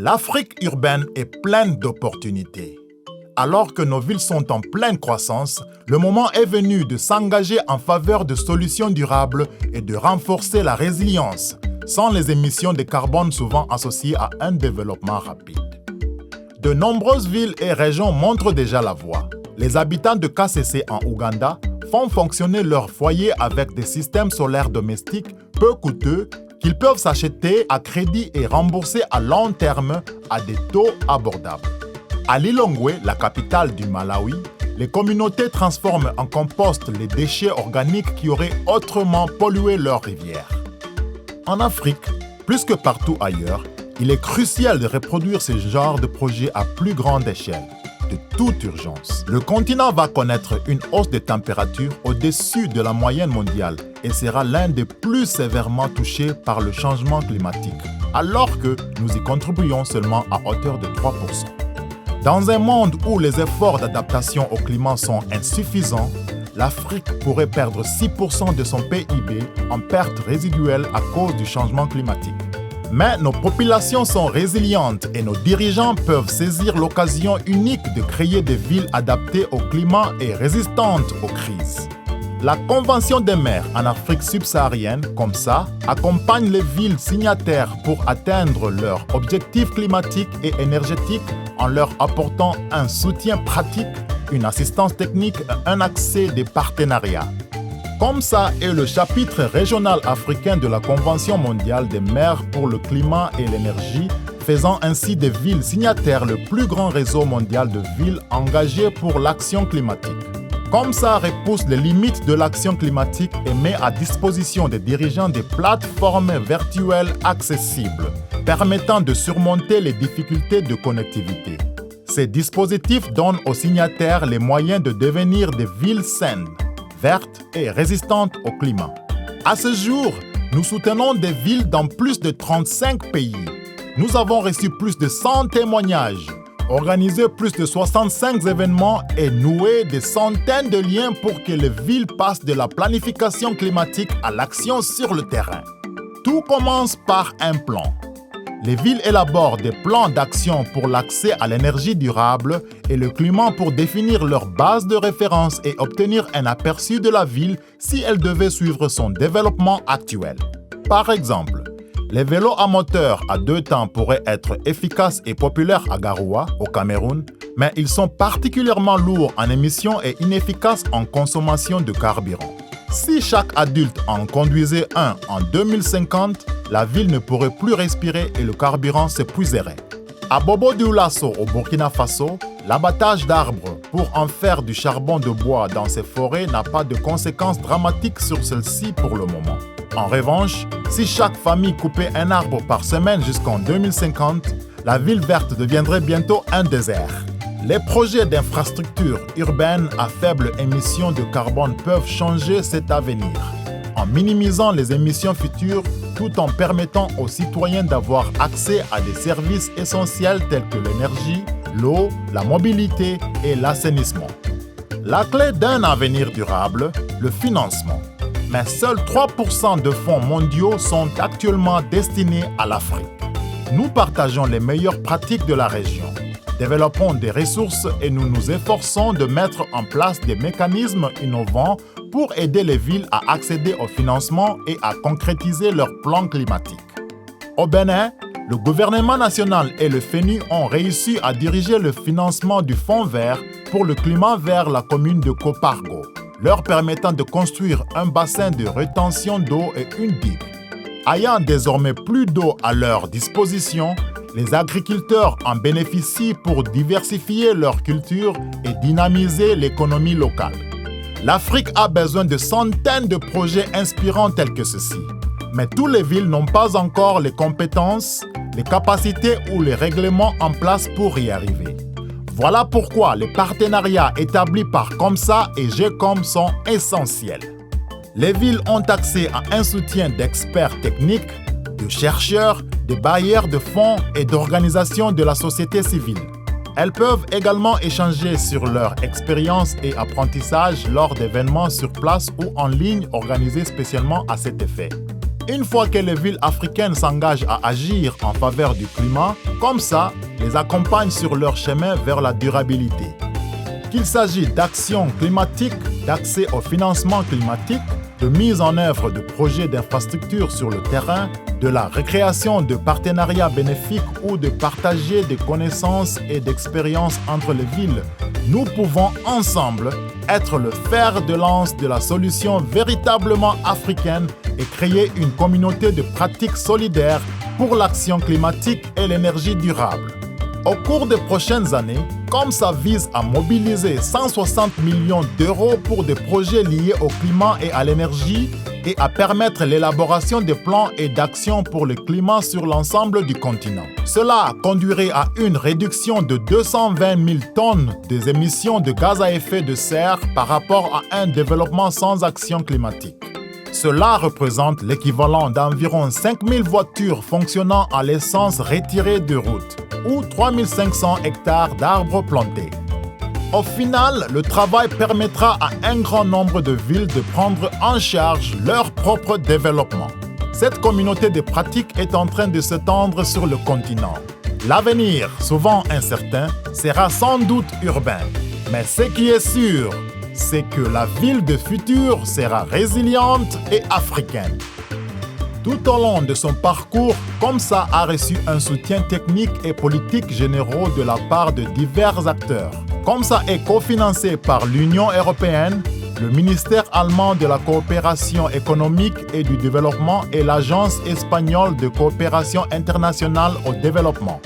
L'Afrique urbaine est pleine d'opportunités. Alors que nos villes sont en pleine croissance, le moment est venu de s'engager en faveur de solutions durables et de renforcer la résilience, sans les émissions de carbone souvent associées à un développement rapide. De nombreuses villes et régions montrent déjà la voie. Les habitants de KCC en Ouganda font fonctionner leurs foyers avec des systèmes solaires domestiques peu coûteux qu'ils peuvent s'acheter à crédit et rembourser à long terme à des taux abordables. À Lilongwe, la capitale du Malawi, les communautés transforment en compost les déchets organiques qui auraient autrement pollué leurs rivières. En Afrique, plus que partout ailleurs, il est crucial de reproduire ce genre de projet à plus grande échelle, de toute urgence. Le continent va connaître une hausse des températures au-dessus de la moyenne mondiale et sera l'un des plus sévèrement touchés par le changement climatique, alors que nous y contribuons seulement à hauteur de 3%. Dans un monde où les efforts d'adaptation au climat sont insuffisants, l'Afrique pourrait perdre 6% de son PIB en pertes résiduelles à cause du changement climatique. Mais nos populations sont résilientes et nos dirigeants peuvent saisir l'occasion unique de créer des villes adaptées au climat et résistantes aux crises. La Convention des maires en Afrique subsaharienne, comme ça, accompagne les villes signataires pour atteindre leurs objectifs climatiques et énergétiques en leur apportant un soutien pratique, une assistance technique et un accès des partenariats. Comme ça est le chapitre régional africain de la Convention mondiale des maires pour le climat et l'énergie, faisant ainsi des villes signataires le plus grand réseau mondial de villes engagées pour l'action climatique. Comme ça repousse les limites de l'action climatique et met à disposition des dirigeants des plateformes virtuelles accessibles, permettant de surmonter les difficultés de connectivité. Ces dispositifs donnent aux signataires les moyens de devenir des villes saines, vertes et résistantes au climat. À ce jour, nous soutenons des villes dans plus de 35 pays. Nous avons reçu plus de 100 témoignages, organisé plus de 65 événements et noué des centaines de liens pour que les villes passent de la planification climatique à l'action sur le terrain. Tout commence par un plan. Les villes élaborent des plans d'action pour l'accès à l'énergie durable et le climat pour définir leur base de référence et obtenir un aperçu de la ville si elle devait suivre son développement actuel. Par exemple, les vélos à moteur à 2 temps pourraient être efficaces et populaires à Garoua, au Cameroun, mais ils sont particulièrement lourds en émissions et inefficaces en consommation de carburant. Si chaque adulte en conduisait un en 2050, la ville ne pourrait plus respirer et le carburant s'épuiserait. À Bobo-Dioulasso, au Burkina Faso, l'abattage d'arbres pour en faire du charbon de bois dans ces forêts n'a pas de conséquences dramatiques sur celles-ci pour le moment. En revanche, si chaque famille coupait un arbre par semaine jusqu'en 2050, la ville verte deviendrait bientôt un désert. Les projets d'infrastructures urbaines à faible émission de carbone peuvent changer cet avenir, en minimisant les émissions futures tout en permettant aux citoyens d'avoir accès à des services essentiels tels que l'énergie, l'eau, la mobilité et l'assainissement. La clé d'un avenir durable, le financement. Mais seuls 3% de fonds mondiaux sont actuellement destinés à l'Afrique. Nous partageons les meilleures pratiques de la région, développons des ressources et nous nous efforçons de mettre en place des mécanismes innovants pour aider les villes à accéder au financement et à concrétiser leurs plans climatiques. Au Bénin, le gouvernement national et le FENI ont réussi à diriger le financement du Fonds vert pour le climat vers la commune de Kopargo, leur permettant de construire un bassin de rétention d'eau et une digue. Ayant désormais plus d'eau à leur disposition, les agriculteurs en bénéficient pour diversifier leur culture et dynamiser l'économie locale. L'Afrique a besoin de centaines de projets inspirants tels que ceux-ci. Mais toutes les villes n'ont pas encore les compétences, les capacités ou les règlements en place pour y arriver. Voilà pourquoi les partenariats établis par COMSA et GECOM sont essentiels. Les villes ont accès à un soutien d'experts techniques, de chercheurs, de bailleurs de fonds et d'organisations de la société civile. Elles peuvent également échanger sur leur expérience et apprentissage lors d'événements sur place ou en ligne organisés spécialement à cet effet. une fois que les villes africaines s'engagent à agir en faveur du climat, comme ça, les accompagne sur leur chemin vers la durabilité. Qu'il s'agisse d'actions climatiques, d'accès au financement climatique, de mise en œuvre de projets d'infrastructures sur le terrain, de la récréation de partenariats bénéfiques ou de partager des connaissances et d'expériences entre les villes, nous pouvons ensemble être le fer de lance de la solution véritablement africaine et créer une communauté de pratiques solidaires pour l'action climatique et l'énergie durable. Au cours des prochaines années, comme ça vise à mobiliser 160 millions d'euros pour des projets liés au climat et à l'énergie et à permettre l'élaboration de plans et d'actions pour le climat sur l'ensemble du continent. Cela conduirait à une réduction de 220 000 tonnes des émissions de gaz à effet de serre par rapport à un développement sans action climatique. Cela représente l'équivalent d'environ 5 000 voitures fonctionnant à l'essence retirées de route ou 3 500 hectares d'arbres plantés. Au final, le travail permettra à un grand nombre de villes de prendre en charge leur propre développement. Cette communauté de pratiques est en train de s'étendre sur le continent. L'avenir, souvent incertain, sera sans doute urbain. Mais ce qui est sûr, c'est que la ville de futur sera résiliente et africaine. Tout au long de son parcours, Comsa a reçu un soutien technique et politique généraux de la part de divers acteurs. Comsa est cofinancé par l'Union européenne, le ministère allemand de la coopération économique et du développement et l'Agence espagnole de coopération internationale au développement.